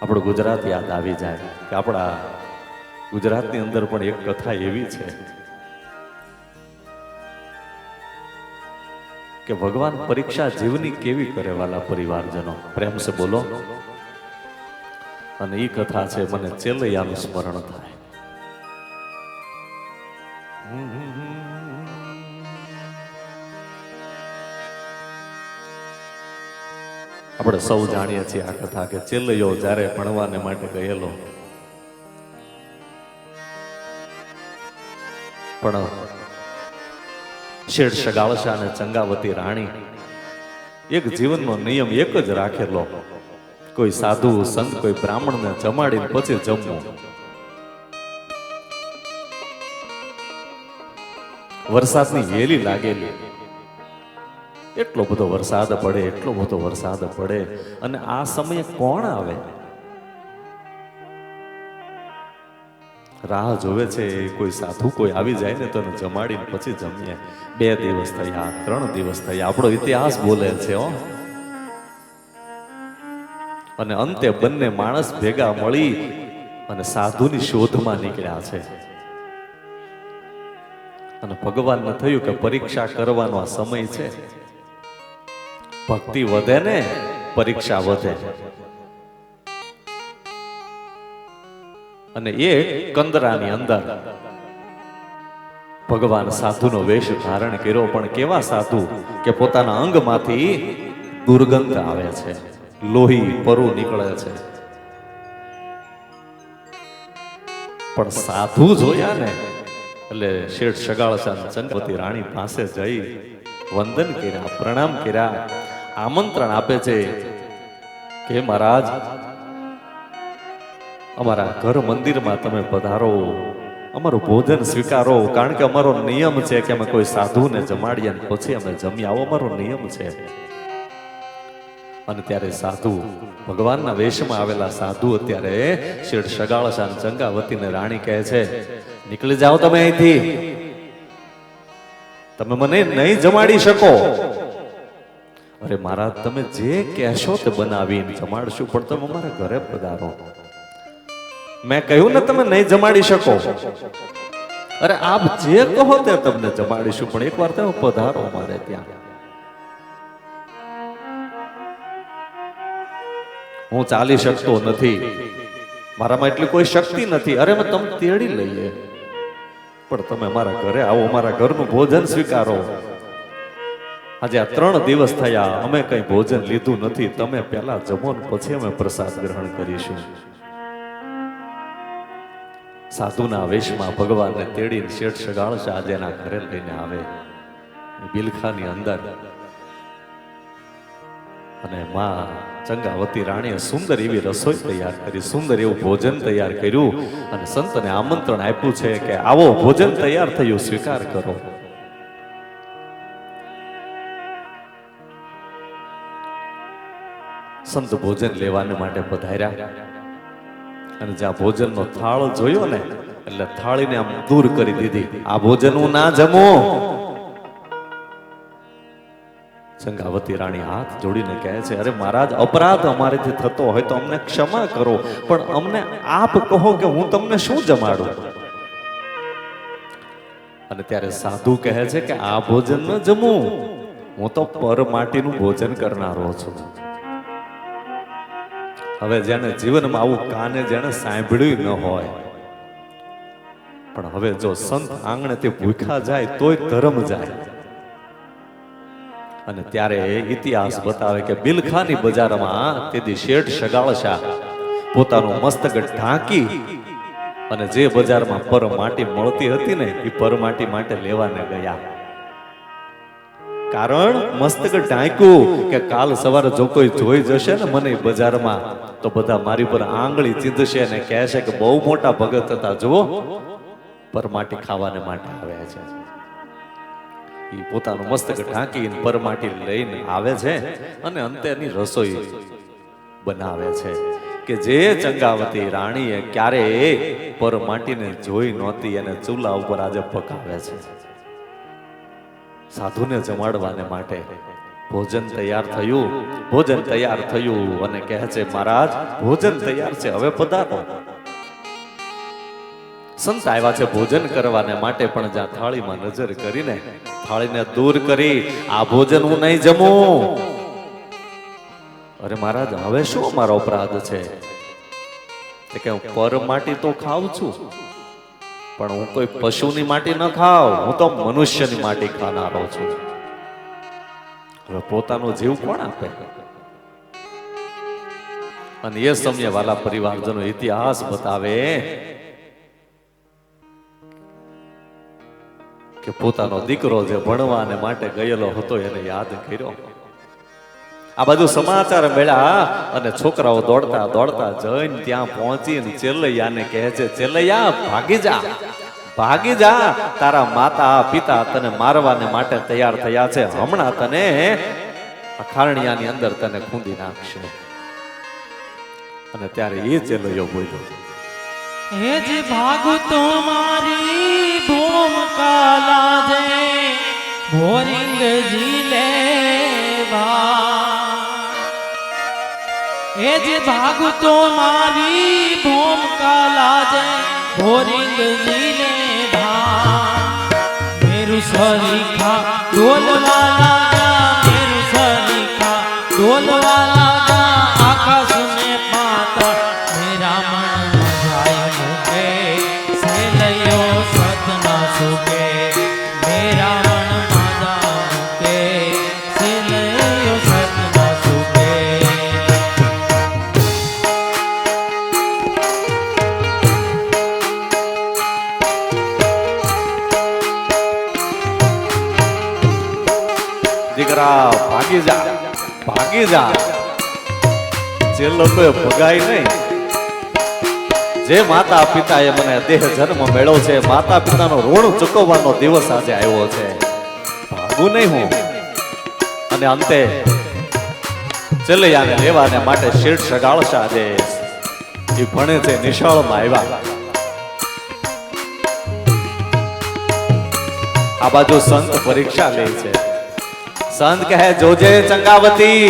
આપણું ગુજરાત યાદ આવી જાય કે આપણા ગુજરાતની અંદર પણ એક કથા એવી છે કે ભગવાન પરીક્ષા જીવની કેવી કરે વાલા પરિવારજનો, પ્રેમ સે બોલો. અને એ કથા છે મને ચેલૈયાનું સ્મરણ થાય. આપણે સૌ જાણીએ છીએ આ કથા કે ચેલૈયો જ્યારે ભણવાને માટે ગયેલો પણ શેઠ સગાવસા અને ચંગાવતી રાણી એક જીવનનો નિયમ એક જ રાખેલો, કોઈ સાધુ સંત કોઈ બ્રાહ્મણને જમાડીને પછી જમવું. વરસાદની હેલી લાગેલી, એટલો બધો વરસાદ પડે અને આ સમયે કોણ આવે? રાહ જોવે છે કોઈ સાધુ કોઈ આવી જાય ને તો એને જમાડીને પછી જમીએ. 2 દિવસ થયા, 3 દિવસ થયા, આપણો ઇતિહાસ બોલે છે હો. અને અંતે બંને માણસ ભેગા મળી અને સાધુની શોધમાં નીકળ્યા છે. અને ભગવાનને થયું કે પરીક્ષા કરવાનો આ સમય છે. ભક્તિ વધે ને પરીક્ષા વધે. અને એ કંદરાની અંદર ભગવાન સાધુનો વેશ ધારણ કર્યો, પણ કેવા સાધુ કે પોતાના અંગમાંથી દુર્ગંધ આવે છે, લોહી પરુ નીકળે છે. પણ સાધુ જોયા ને એટલે શેઠ સગાવસા ચંગાવતી રાણી પાસે જઈ વંદન કર્યા, પ્રણામ કર્યા, આમંત્રણ આપે છે કે મહારાજ અમારા ઘર મંદિરમાં તમે પધારો, અમારું ભોજન સ્વીકારો, કારણ કે અમારો નિયમ છે કે અમે કોઈ સાધુને જમાડીએ પછી અમે જમી આવો, અમારો નિયમ છે. અને ત્યારે સાધુ ભગવાનના વેશમાં આવેલા સાધુ અત્યારે શેઠ સગાવસા અને ચંગાવતીને રાણી કહે છે નીકળી જાઓ તમે અહીંથી, તમે મને નહીં જમાડી શકો. અરે મહારાજ તમે જે કહેશો તે બનાવીને જમાડશું, પણ તમે અમારા ઘરે પધારો. મેં કહ્યું ને તમે નહીં જમાડી શકો. અરે આપ જે કહો તે તમને જમાડીશું, પણ એકવાર તમે પધારો અમારે ત્યાં. હું ચાલી શકતો નથી, મારામાં એટલી કોઈ શક્તિ નથી. અરે અમે તમે તેડી લઈએ, પણ તમે મારા ઘરે આવો, અમારા ઘરનું ભોજન સ્વીકારો. આજે આ 3 દિવસ થયા અમે કઈ ભોજન લીધું નથી, તમે પહેલા જમો ને પછી અમે પ્રસાદ ગ્રહણ કરીશું. સાધુના વેશમાં ભગવાનને તેડીને શેઠ સગાવસા આજે એના ઘરે લઈને આવે બિલખાની અંદર. અને માં ચંગાવતી રાણીએ સુંદર એવી રસોઈ તૈયાર કરી, સુંદર એવું ભોજન તૈયાર કર્યું અને સંતને આમંત્રણ આપ્યું છે કે આવો ભોજન તૈયાર થયું, સ્વીકાર કરો. સંત ભોજન લેવાને માટે પધાર્યા અને જ્યાં ભોજનનો થાળ જોયો ને એટલે થાળીને આમ દૂર કરી દીધી. આ ભોજન હું ના જમું. ચંગાવતી રાણી હાથ જોડીને કહે છે અરે મહારાજ અપરાધ અમારેથી થતો હોય તો અમને ક્ષમા કરો, પણ અમને આપ કહો કે હું તમને શું જમાડું. અને ત્યારે સાધુ કહે છે કે આ ભોજન ન જમું, હું તો પર માટીનું ભોજન કરનારો છું. હવે જેને જીવનમાં આવું કાને જેને સાંભળ્યું ન હોય, પણ હવે જો સંત આંગણેથી ભૂખ્યા જાય તોય ધર્મ જાય. અને ત્યારે ઇતિહાસ બતાવે કે બિલખાની બજારમાં તેથી શેઠ સગાવસા પોતાનું મસ્તક ઢાંકી અને જે બજારમાં પર માટી મળતી હતી ને એ પર માટી માટે લેવાને ગયા. કારણ મસ્તક ઢાંક્યું કે કાલ સવારે જો કોઈ જોઈ જશે ને મને બજારમાં તો બધા મારી પર આંગળી ચીંધશે અને કહેશે કે બહુ મોટા ભગત હતા, જુઓ પર માટી ખાવાને માટે આવ્યા છે. એ પોતાનું મસ્તક ઢાંકીને પરમાટી લઈને આવે છે અને અંતે એની રસોઈ બનાવે છે કે જે ચંગાવતી રાણીએ ક્યારે પરમાટીને જોઈ નહોતી એને ચૂલા ઉપર આજે પકાવે છે સાધુને જમાડવાને માટે. ભોજન તૈયાર થયું, ભોજન તૈયાર થયું અને કહે છે મહારાજ ભોજન તૈયાર છે, હવે પધારો. સંત આવ્યા છે ભોજન કરવાને માટે, પણ જ્યાં થાળીમાં નજર કરીને થાળીને દૂર કરી, આ ભોજન હું નહીં જમું. અરે મહારાજ હવે શું મારો અપરાધ છે? કે હું પર માટી તો ખાઉં છું, પણ હું કોઈ પશુની માટી ન ખાઉં, હું તો મનુષ્યની માટી ખાનારો છું. હવે પોતાનો જીવ કોણ આપે? અને એ સમયે વાલા પરિવારજનો ઇતિહાસ બતાવે કે પોતાનો દીકરો જે ભણવાને માટે ગયેલો હતો એને યાદ કર્યો. આ બાજુ સમાચાર મળ્યા અને છોકરાઓ દોડતા દોડતા જઈને ત્યાં પહોંચીને ચેલૈયાને કહે છે, ચેલૈયા ભાગી જા, ભાગી જા, તારા માતા પિતા તને મારવાને માટે તૈયાર થયા છે, હમણાં તને ખારણિયાની અંદર તને ખૂંદી નાખશે. અને ત્યારે એ ચેલૈયો બોલ્યો, હે જે ભાગુ તો મારી ભૂમ કાલા જે ભોરિંગ જીલે એ જે ભાગુ તો મારી ભૂમ કાલા જે ભોરિંગ જીલે મેરું સરીખા ડોલવાલા મેરું સરીખા ડોલવાલા આકાશ में पाता मेरा मन जाय मुके सेलयो सतना सुके मेरा मन मादा मुके सेलयो सतना सुके. દીકરા ભાગી જા, ભાગી જા. જે લોકોએ ભગાય નહીં, જે માતા પિતાએ મને દેહ જન્મ મેળવ્યો છે, માતા પિતાનો ઋણ ચૂકવવાનો દિવસ આજે આવ્યો છે, ભાગું નહીં હું. અને અંતે ચેલૈયાને લેવાને માટે શેઠ સગાળશા જે એ ભણે છે નિશાળમાં આવ્યા. આ બાજુ સંત પરીક્ષા લે છે. સંત કહે, જોજે ચંગાવતી,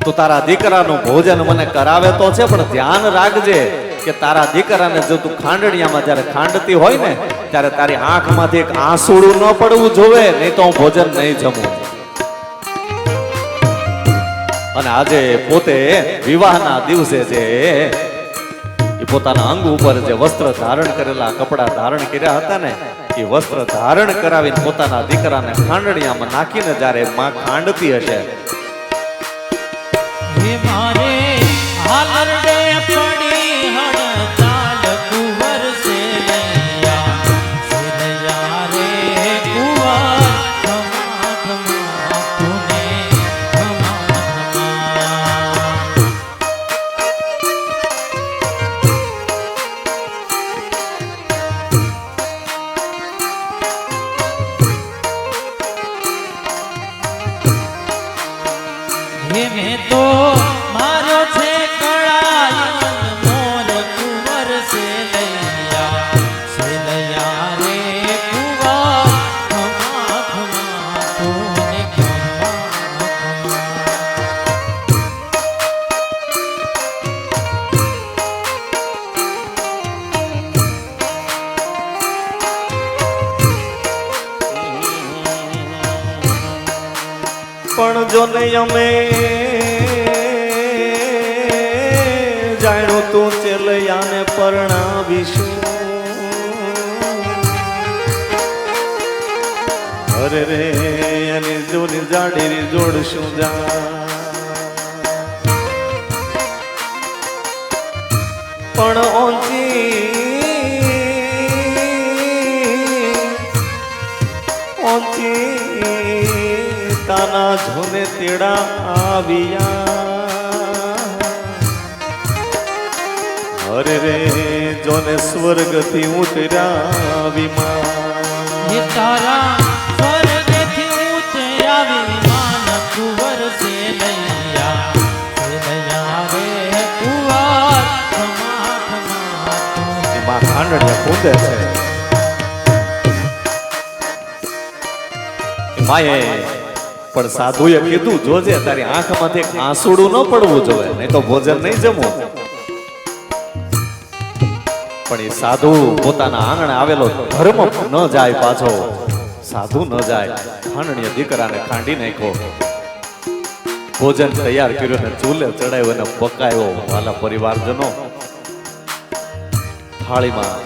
તું તારા દીકરાનું ભોજન મને કરાવે તો છે, પણ ધ્યાન રાખજે કે તારા દીકરાને જો તું ખાંડણીયામાં જ્યારે ખાંડતી હોય ને ત્યારે તારી આંખમાંથી એક આંસુડું ન પડવું જોવે, નહીં તો હું ભોજન નહીં જમું. અને આજે પોતે વિવાહના દિવસે જે એ પોતાના અંગ ઉપર જે વસ્ત્ર ધારણ કરેલા, કપડા ધારણ કર્યા હતા ને, એ વસ્ત્ર ધારણ કરાવીને પોતાના દીકરાને ખાંડણીયામાં નાખીને જ્યારે માં ખાંડતી હશે, हे मारे हालरडे पड़ी हड़ताल कुंवर से लैया रे कुंवर खमा खमा तूने खमा खमा. हे मैं तो मारो छे कड़ायन मोर कुंवर से लैया रे कुंवर खमा खमा तूने खमा खमा. પણ જો નહીં અમે જાણ્યું તું ચેલૈયાને પરણાવીશું. અરે રે એની જોની જાડી જોડશું જા. પણ ઓંચી તાના જોને તેડા આવ્યા. અરે રે જોને સ્વર્ગથી ઉતર્યા વિમાન, ये तारा स्वर्ग थी उतरा विमान कुंवर से लैया रे कुंवर खमा खमा तूने. એમાં ખાંડણીયા કૂદે છે. માએ પણ સાધુએ કીધું જોજે તારી આંખમાંથી એક આંસુડું ન પડવું જોઈએ, નહીં તો ભોજન નહીં જમવું. પણ એ સાધુ પોતાના આંગણે આવેલો ધર્મ ન જાય, પાછો સાધુ ન જાય. ખાંડણીએ દીકરાને ખાંડી નાખ્યો, ભોજન તૈયાર કર્યું ને ચૂલે ચડાવ્યો અને પકાયો. વાલા પરિવારજનો, થાળીમાં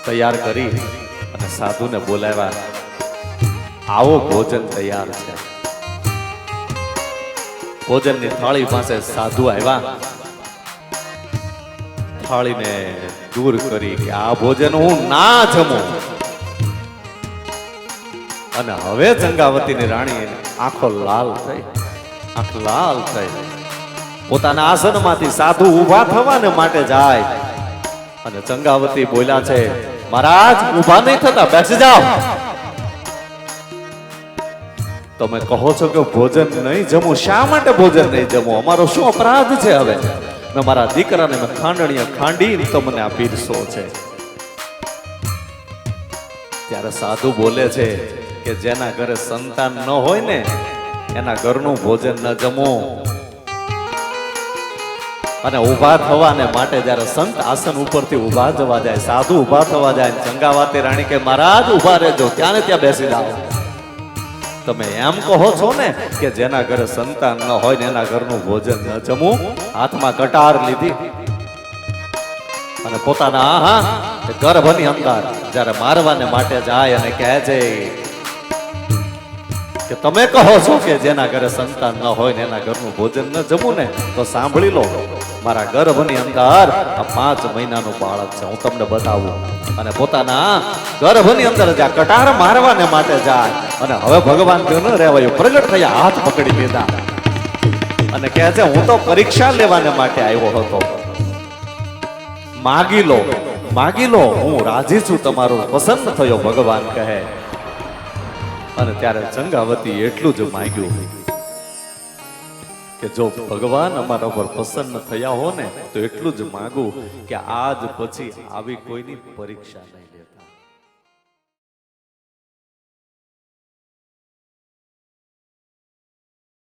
તૈયાર કરી અને સાધુને બોલાવ્યા. આવો ભોજન તૈયાર છે. ભોજનની થાળી પાસે સાધુ આવ્યા, થાળીને દૂર કરી કે આ ભોજન હું ના જમું. અને હવે ચંગાવતીની રાણી આંખો લાલ થઈ, આંખ લાલ થઈ. પોતાના આસનમાંથી સાધુ ઊભા થવાને માટે જાય અને ચંગાવતી બોલ્યા છે, મહારાજ ઊભા નહીં થતા, બેસી જાઓ. તમે કહો છો કે ભોજન નહીં જમું, શા માટે ભોજન નહીં જમું? અમારો શું અપરાધ છે? હવે મેં મારા દીકરાને મેં ખાંડણીએ ખાંડી તો મને આ પીરસો છે. ત્યારે સાધુ બોલે છે કે જેના ઘરે સંતાન ન હોય ને એના ઘરનું ભોજન ન જમવું. અને ઊભા થવાને માટે જ્યારે સંત આસન ઉપરથી ઊભા જવા જાય, સાધુ ઊભા થવા જાય, ચંગાવતી રાણી કે મહારાજ ઊભા રહેજો, ત્યાં ને ત્યાં બેસી જાઓ. તમે એમ કહો છો ને કે જેના ઘરે સંતાન ન હોય ને એના ઘરનું ભોજન ન જમવું? હાથમાં કટાર લીધી અને પોતાના ગર્ભની અંદર જ્યારે મારવાને માટે જાય અને કહે છે કે તમે કહો છો કે જેના ઘરે સંતાન ન હોય ને એના ઘરનું ભોજન ન જમવું ને, તો સાંભળી લો, મારા ગર્ભની અંદર આ 5 મહિનાનું બાળક છે, હું તમને બતાવું. અને પોતાના ગર્ભની અંદર જ્યાં કટાર મારવાને માટે જાય અને હવે ભગવાન ન રહેવાયું, પ્રગટ થયા, હાથ પકડી લીધા અને કહે છે હું તો પરીક્ષા લેવાને માટે આવ્યો હતો, માગી લો, માગી લો, હું રાજી છું, તમારું પસંદ થયો, ભગવાન કહે. અને ત્યારે ચંગાવતી એટલું જ માંગ્યું કે જો ભગવાન અમારા પર પ્રસન્ન થયા હો ને તો એટલું જ માંગુ કે આજ પછી આવી કોઈની પરીક્ષા નહીં.